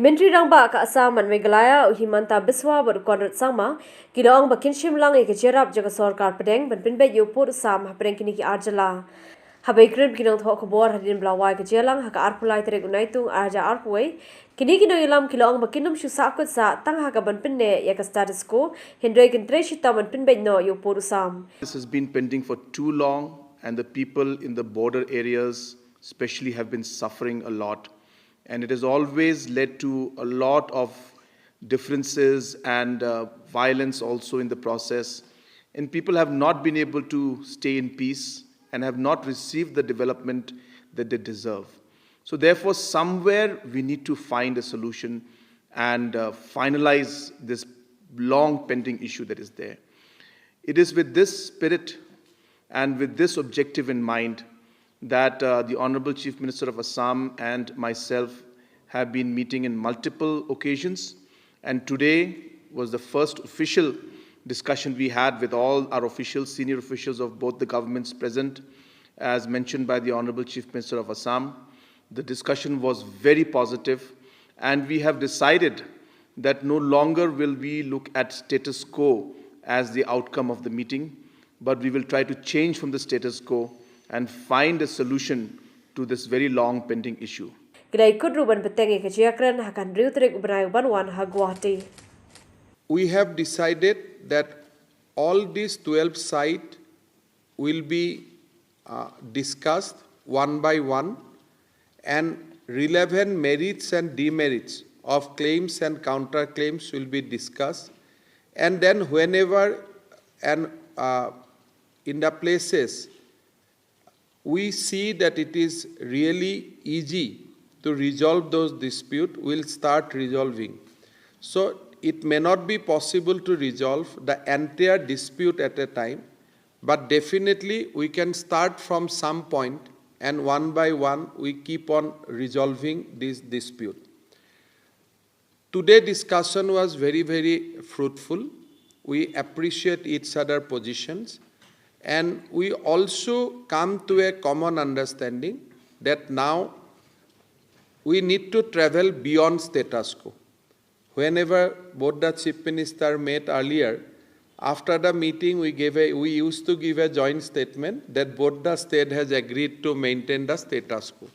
Myntri rangbah ka ASSAM and Meghalya Himanta biswa ber Conrad sangma kiloang bakin Shim lang Jingiarap jaga Sorkar Pdeng ben Pynbeit yopur ASSAM hapdeng kine ki jylla. Haba iakren nongthoh KHUBOR hadien blawai ke jylang haka arpulai terek unaitung arja arpuai kini nongialan kiloang bakinum shu sahkut sa tang haka ben pynneh ya status quo hynrei trei shita ben Pynbeit no yopur ASSAM. This has been pending for too long, and the people in the border areas especially have been suffering a lot. And it has always led to a lot of differences and violence also in the process. And people have not been able to stay in peace and have not received the development that they deserve. So therefore, somewhere we need to find a solution and finalize this long pending issue that is there. It is with this spirit and with this objective in mind that the Honorable Chief Minister of Assam and myself have been meeting in multiple occasions, and today was the first official discussion we had with all our officials, senior officials of both the governments present, as mentioned by the Honorable Chief Minister of Assam. The discussion was very positive, and we have decided that no longer will we look at status quo as the outcome of the meeting, but we will try to change from the status quo and find a solution to this very long pending issue. We have decided that all these 12 sites will be discussed one by one, and relevant merits and demerits of claims and counterclaims will be discussed. And then whenever and in the places we see that it is really easy to resolve those disputes, we'll start resolving. So it may not be possible to resolve the entire dispute at a time, but definitely we can start from some point, and one by one we keep on resolving this dispute. Today's discussion was very, very fruitful. We appreciate each other's positions. And we also come to a common understanding that now we need to travel beyond status quo. Whenever both the Chief Minister met earlier, after the meeting we used to give a joint statement that both the state has agreed to maintain the status quo.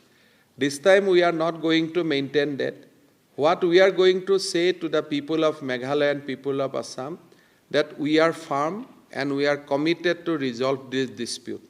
This time we are not going to maintain that. What we are going to say to the people of Meghalya and people of Assam, that we are firm and we are committed to resolve this dispute.